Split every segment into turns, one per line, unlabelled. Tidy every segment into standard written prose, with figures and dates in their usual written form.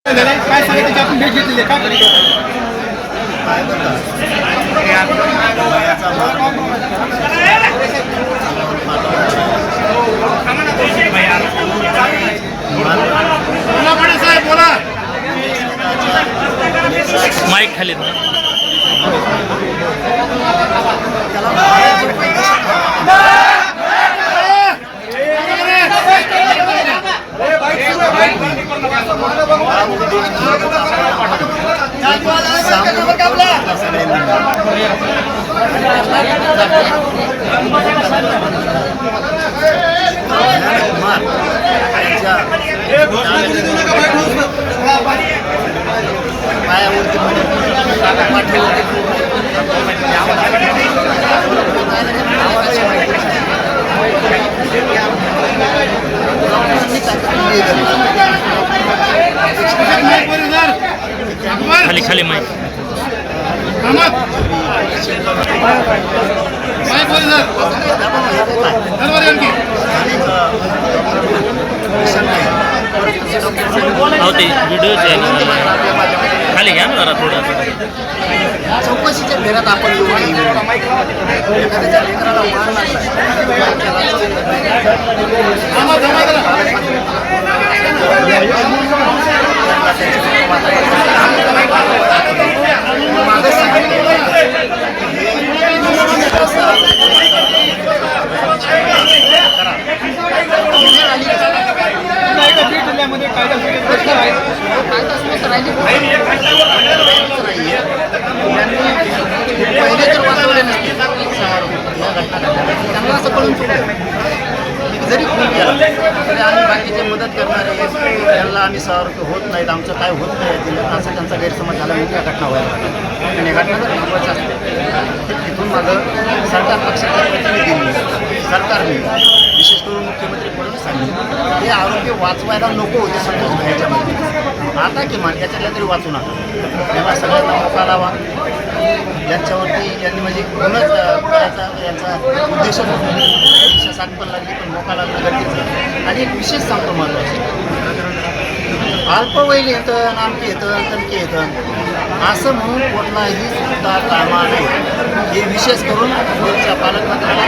काय सांगितलं आपण भेट घेतलेली काय बोला
माईक खाली खाली खाली माईक होते व्हिडिओ खाली घ्या ना जरा थोडं
चौकशीच्या फेऱ्यात आपण एखाद्याच्या लेकराला मार
जिल्ह्यामध्ये कायदा
पहिले तर वाचवले नसते या घटना त्यांना असं कळून चुकलं जरी खून केला तरी आम्ही बाकीचे मदत करणारे त्यांना आम्ही सहर्ग होत नाहीत आमचं काय होत नाही जिल्ह्यात असा त्यांचा गैरसमज झाला म्हणून या घटना व्हायला आणि या घटना जर थांबवायच्या असते तिथून माझं सरकार पक्षाच्या प्रतिनिधींनी सरकारने विशेष करून मुख्यमंत्री फडणवीस सांगितलं हे आरोग्य वाचवायला नको होते संतोष घ्यायच्यामध्ये आता किमान त्याच्यातल्या तरी वाचू नका तेव्हा सगळ्यांना मोका लावा यांच्यावरती यांनी म्हणजे गुन्हाच करायचा यांचा उद्देशच होता साथ पण लागली पण मोका लागणं गरजेचं आणि एक विशेष सांगतो महत्त्वाचं अल्पवयीन येतं नामकी येतं तमकी येतं असं म्हणून कुठलाही सुद्धा कामा नाही हे विशेष करून पुढच्या पालकमंत्र्याला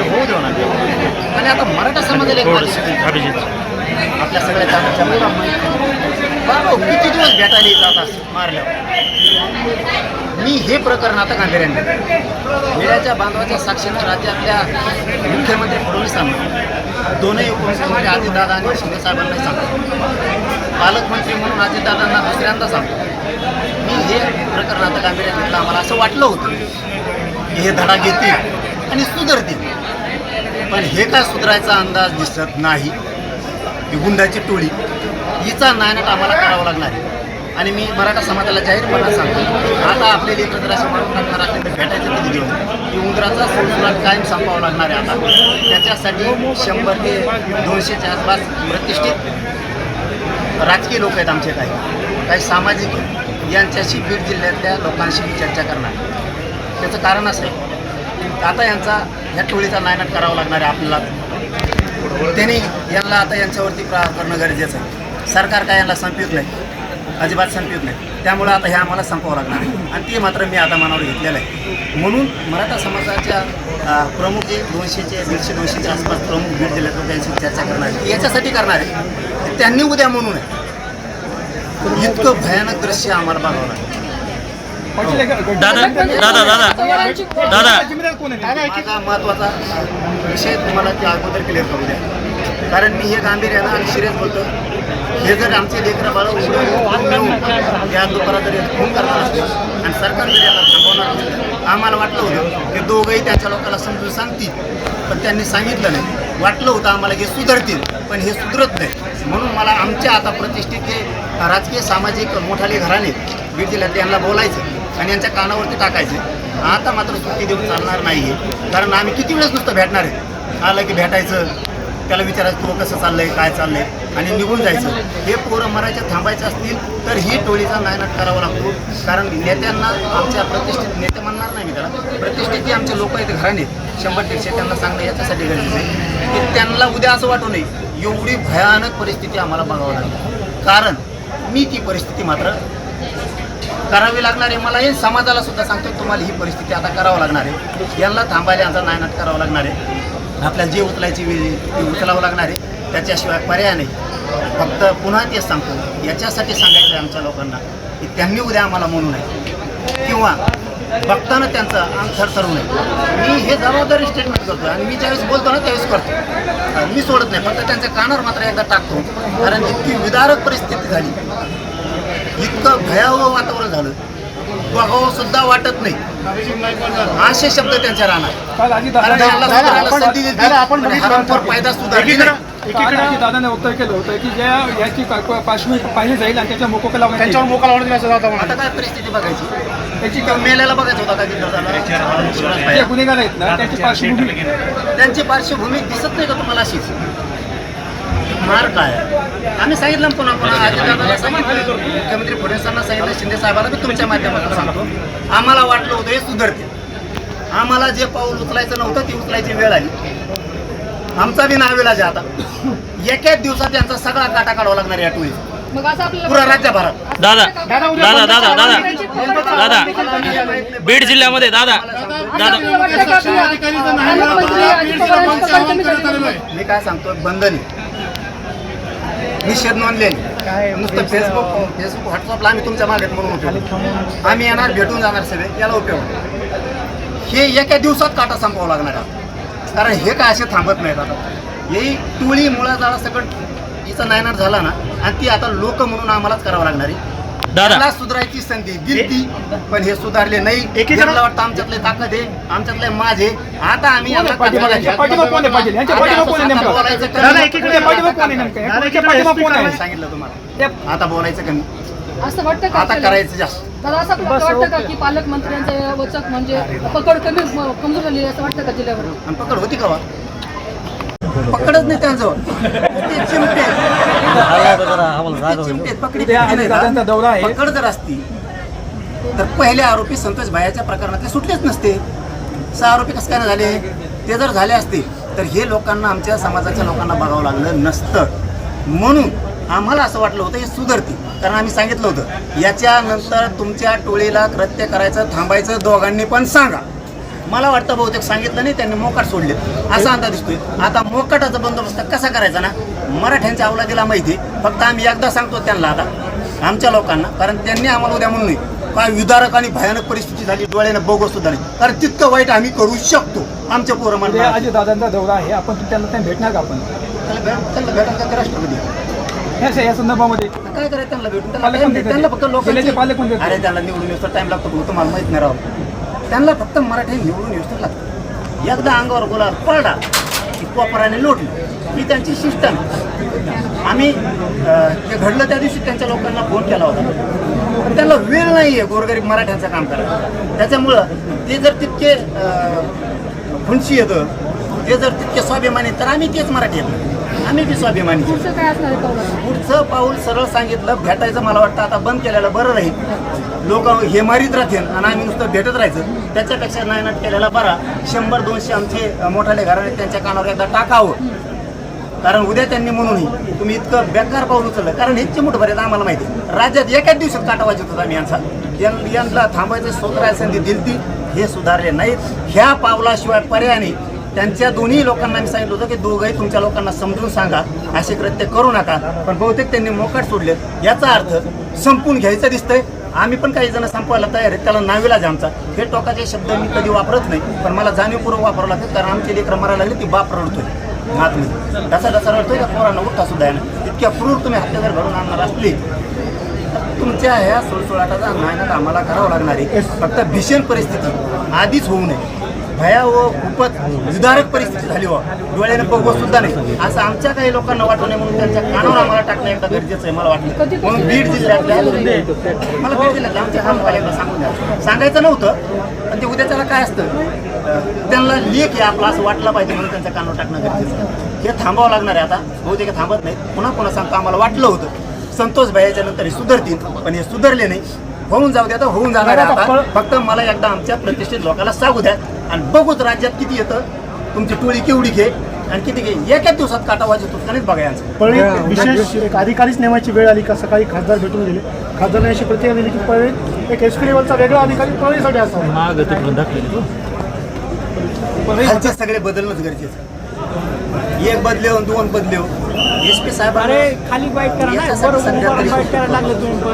होऊ देऊ नका आणि आता मराठा समाजाला एक आपल्या सगळ्या जागाच्या बाबा किती दिवस भेटायला जात असत मारल्यावर मी हे प्रकरण आता गांभीर्याने मीडियाच्या बांधवाच्या साक्षीनं राज्यातल्या मुख्यमंत्री फडणवीसांना दोनही उपमुख्यमंत्री अजितदादा आणि शिंदेसाहेबांना सांगतो पालकमंत्री म्हणून अजितदादांना दुसऱ्यांदा सांगतो मी हे प्रकरण आता गांभीर्याने घेतलं आम्हाला असं वाटलं होतं की हे धडा घेतील आणि सुधारतील पण हे काय सुधारायचा अंदाज दिसत नाही ही गुंडाची टोळी हिचा नायनाट आम्हाला करावं लागणार आहे आणि मी मराठा समाजाला जाहीरपणा सांगतो आता आपले लेकर जर असं मारून टाकणार असेल तर भेटायचं कधी देऊन की उंदराचा संतुलन कायम संपावं लागणार आहे आता त्याच्यासाठी 100 ते 200च्या आसपास प्रतिष्ठित राजकीय लोक आहेत आमचे काही सामाजिक यांच्याशी बीड जिल्ह्यातल्या लोकांशी मी चर्चा करणार त्याचं कारण असं आहे आता यांचा ह्या टोळीचा नायनाट करावा लागणार आहे आपल्याला त्यांनी यांना आता यांच्यावरती प्रहार करणं गरजेचं आहे सरकार काय यांना संपवित नाही अजिबात संपवित नाही त्यामुळं आता हे आम्हाला संपवावं लागणार आहे आणि ते मात्र मी आता मनावर घेतलेलं आहे म्हणून मराठा समाजाच्या प्रमुख जे 200-250च्या आसपास प्रमुख बीड जिल्ह्यात त्यांची चर्चा करणार आहे याच्यासाठी करणार आहे त्यांनी उद्या म्हणून आहे इतकं भयानक दृश्य आम्हाला बघावं लागतं
दादा
माझा महत्त्वाचा विषय तुम्हाला ते अगोदर क्लिअर करू द्या कारण मी हे गांभीर्यानं आणि सिरियस बोलतो हे जर आमचे लेकरं बाळं मिळून या दुपारा जर खून करणार असतील आणि सरकार जर याला थांबवणार असेल आम्हाला वाटलं होतं की दोघंही त्यांच्या लोकांना समजून सांगतील पण त्यांनी सांगितलं नाही वाटलं होतं आम्हाला हे सुधारतील पण हे सुधरत नाही म्हणून मला आमच्या आता प्रतिष्ठित जे राजकीय सामाजिक मोठाले घराणे बीड जिल्ह्यात यांना बोलायचं आणि यांच्या कानावरती टाकायचे आता मात्र सुट्टी देऊन चालणार नाही आहे कारण आम्ही किती वेळेस नुसतं भेटणार आहे आलं की भेटायचं त्याला विचारायचं तो कसं चाललंय काय चाललंय आणि निघून जायचं हे पोरं मरायचे थांबायचे असतील तर ही टोळीचा नायनाट करावा लागतो कारण नेत्यांना आमच्या प्रतिष्ठित नेते म्हणणार नाही मी त्याला प्रतिष्ठित जे आमचे लोक आहेत घराणे 100-150 त्यांना सांगणं याच्यासाठी गरजेचं आहे की त्यांना उद्या असं वाटू नये एवढी भयानक परिस्थिती आम्हाला बघावं लागली. कारण मी ती परिस्थिती मात्र करावी लागणार आहे. मला हे समाजाला सुद्धा सांगतो तुम्हाला ही परिस्थिती आता करावं लागणार आहे. यांना थांबायला यांचा नायनाट करावं लागणार आहे. आपल्याला जे उचलायची वेळ आहे ती उचलावं लागणार आहे. त्याच्याशिवाय पर्याय नाही. फक्त पुन्हा तेच सांगतो, याच्यासाठी सांगायचं आहे आमच्या लोकांना की त्यांनी उद्या आम्हाला म्हणू नये किंवा बघताना त्यांचं अंग थरथरू नये. मी हे जबाबदारी स्टेटमेंट करतो आणि मी ज्यावेळेस बोलतो ना त्यावेळेस करतो. मी सोडत नाही, फक्त त्यांच्या कानावर मात्र एकदा टाकतो. कारण इतकी विदारक परिस्थिती झाली, इतकं भयावह वातावरण झालं, बघावं सुद्धा वाटत नाही असे शब्द त्यांच्या राहणार. फायदा सुधारली नाही.
दादाने वक्तव्य केलं होतं की ज्या याची पार्श्वभूमी पाहिली जाईल आणि त्याच्या मोका लावण्यात
त्यांच्यावर मोका लावण्यात असं जातं
आता काय परिस्थिती बघायची,
त्याची
मेल्याला बघायचं होता का तिथं
जे गुन्हेगार आहेत ना त्यांची पार्श्वभूमी
त्यांची पार्श्वभूमी दिसत नाही का तुम्हाला अशीच मार काय. आम्ही सांगितलं पुन्हा दादाला सांगितलं, मुख्यमंत्री फडणवीसांना सांगितलं, शिंदे साहेबांना मी तुमच्या माध्यमातून सांगतो, आम्हाला वाटलं होतं हे सुधारते. आम्हाला जे पाऊल उचलायचं नव्हतं ती उचलायची वेळ आली. आमचा बी नावेला जे आता एकाच दिवसात त्यांचा सगळा काटा काढावा लागणार या टोळीचा पुरा राज्यभरात.
दादा दादा दादा दादा दादा बीड जिल्ह्यामध्ये दादा दादा
मी काय सांगतो, बंधन निषेध नोंदलेली नुसतं फेसबुक व्हॉट्सअपला आम्ही तुमच्या मागेत म्हणून होतो. आम्ही येणार, भेटून जाणार सगळे, याला उपयोग. हे एका दिवसात काटा संपवावं लागणार आहे. कारण हे काय असे थांबत नाहीत. आता ही टोळी मुळा जाळा सगळं हिचा नायनाट झाला ना, आणि ती आता लोक म्हणून आम्हालाच करावं लागणार आहे.
दादा
सुधारायची संधी दिली पण हे सुधारले नाही. एकीकडे वाटतं आमच्यातले ताकद आहे, आमच्यातले माझे. आता आम्ही सांगितलं तुम्हाला, आता बोलायचं कमी,
असं वाटतं का
आता करायचं जास्त.
दादा असं वाटतं का की पालकमंत्र्यांचं वचक म्हणजे पकड कमी कमजोर झाली असं वाटतं का जिल्ह्यावर?
आणि पकड होती का? पकडच नाही त्यांजवळ. ते चिमटे
दौरा आहे.
पकड जर असती तर पहिले आरोपी संतोष भाईच्या प्रकरणातले सुटलेच नसते. 6 आरोपी कसं काय झाले? ते जर झाले असते तर हे लोकांना, आमच्या समाजाच्या लोकांना बघावं लागलं नसतं. म्हणून आम्हाला असं वाटलं होतं हे सुधारते. कारण आम्ही सांगितलं होतं याच्यानंतर तुमच्या टोळीला कृत्य करायचं थांबायचं दोघांनी पण सांगा. मला वाटतं बहुतेक सांगितलं नाही, त्यांनी मोकाट सोडले असा अंदाज दिसतोय. आता मोकाटाचा बंदोबस्त कसा करायचा ना, मराठ्यांच्या अवलादीला माहिती. फक्त आम्ही एकदा सांगतो त्यांना, आता आमच्या लोकांना, कारण त्यांनी आम्हाला उद्या म्हणून नाही काय विदारक आणि भयानक परिस्थिती झाली, डोळ्यानं बघू सुद्धा नाही. कारण तितकं वाईट आम्ही करू शकतो. आमच्या पोरं म्हणा
दादांचा दौरा आहे, आपण त्यांना भेटणार का? आपण
त्यांना भेटायचं का राष्ट्रपती
या संदर्भामध्ये
काय करायचं? त्यांना भेटून त्यांना फक्त लोकांचे अरे त्यांना निवडून येऊस टाइम लागतो, तुम्हाला माहित नाही राव. त्यांना फक्त मराठी निवडून येऊस लागतं. एकदा अंगावर गोलावर पडला की कोपराने लोटली ही त्यांची सिस्टम. आम्ही जे घडलं त्या दिवशी त्यांच्या लोकांना फोन केला होता, पण त्यांना वेळ नाही आहे गोरगरीब मराठ्यांचं काम करायचं. त्याच्यामुळं ते जर तितके फुंशी येतं, ते जर तितके स्वाभिमानी, तर आम्ही तेच मराठी येतो, आम्ही बी स्वाभिमानी. पुढचं पाऊल सरळ सांगितलं, भेटायचं मला वाटतं आता बंद केलेलं बरं राहील. लोक हे मारीत राहतील आणि आम्ही नुसतं भेटत राहायचं, त्याच्यापेक्षा नायनाट केलेला बरा. 100-200 आमचे मोठाले घराणे त्यांच्या कानावर एकदा टाकावं. कारण उद्या त्यांनी म्हणूनही तुम्ही इतकं बेकार पाऊल उचललं. कारण हे चिमूट भरायचं आम्हाला माहिती आहे. राज्यात एकाच दिवसात काटा वाजत होता आम्ही यांना थांबायचं सोत्रायला संधी दिली, हे सुधारले नाहीत. ह्या पावलाशिवाय पर्याय नाही. त्यांच्या दोन्ही लोकांना मी सांगितलं होतं की दोघंही तुमच्या लोकांना समजून सांगा, असे कृत्य करू नका. पण बहुतेक त्यांनी मोकाट सोडले. याचा अर्थ संपून घ्यायचं दिसतंय. आम्ही पण काही जण संपवायला तयार आहेत, त्याला नाविलाज आमचा. हे टोकाचे शब्द मी कधी वापरत नाही, पण मला जाणीवपूर्वक वापरावं लागतं. कारण आमची लेकरं मरायला लागली ती बाप रडतोय आतमध्ये, डसा रडतोय का पोरांना उठता सुद्धा आहे ना. इतक्या क्रूर तुम्ही हत्या जर घडून आणणार असली तर तुमच्या ह्या सुळसुळाटाचा नायनाट आम्हाला करावं लागणार आहे. फक्त भीषण परिस्थिती आधीच होऊ नये. भयावह खूपच विदारक परिस्थिती झाली हो, डोळ्याने बघू सुद्धा नाही असं आमच्या काही लोकांना वाटू नये म्हणून त्यांच्या कानावर आम्हाला टाकणं एकदा गरजेचं आहे मला वाटतं. म्हणून बीड जिल्ह्यातल्या मला बीड जिल्ह्यातल्या आमच्या खामखाल्याला सांगून द्या. सांगायचं नव्हतं, पण ते उद्या त्याला काय असतं, त्यांना लेख आहे आपला असं वाटलं पाहिजे म्हणून त्यांच्या कानावर टाकणं गरजेचं आहे. हे थांबावं लागणार आहे. आता बहुतेक थांबत नाहीत. पुन्हा सांगतो, आम्हाला वाटलं होतं संतोष भाईच्या नंतर हे सुधारतील, पण हे सुधारले नाही. होऊन जाऊ द्या, तर होऊन जाणार आहे. आता फक्त मला एकदा आमच्या प्रतिष्ठित लोकांना सांगू द्या आणि बघूच राज्यात किती येतं, तुमची टोळी केवढी घे, आणि किती एकाच दिवसात काटा वाजवतो गणित बघा यांचं.
पळी विशेष एक अधिकारीच नेमायची वेळ आली का? सकाळी खासदार भेटून गेले, खासदारांनी अशी प्रतिक्रिया दिली की पळी एक एसपी लेवलचा वेगळा अधिकारी पळीसाठी असावा.
खालचे सगळे बदलणंच गरजेचं. एक बदले दोन बदले एसपी साहेब
खाली बाईट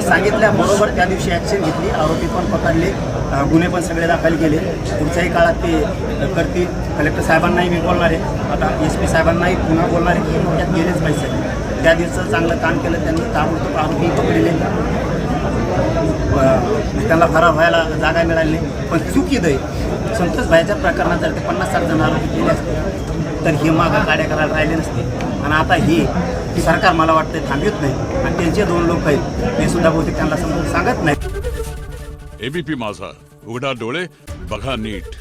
सांगितल्याबरोबर त्या दिवशी ॲक्शन घेतली, आरोपी पण पकडले, गुन्हे पण सगळे दाखल केले. पुढच्याही काळात ते करतील. कलेक्टर साहेबांनाही मी बोलणार आहे, आता एसपी साहेबांनाही पुन्हा बोलणार आहे की त्यात गेलेच पाहिजे. त्या दिवसाचं चांगलं काम केलं त्यांनी, ताबडतोब आरोपी पकडले, त्यांना फरार व्हायला जागा मिळाली. पण चुकीद आहे, संतोष भाईच्या प्रकरणात जर ते 50-60 जण आरोपी केले असते तर हे मागं गाड्या करायला राहिले नसते. आणि आता हे सरकार मला वाटतं थांबवत नाही आणि त्यांचे 2 लोक आहेत ते सुद्धा बहुतेक त्यांना समजून सांगत नाही.
एबीपी माझा, उघडा डोळे बघा नीट.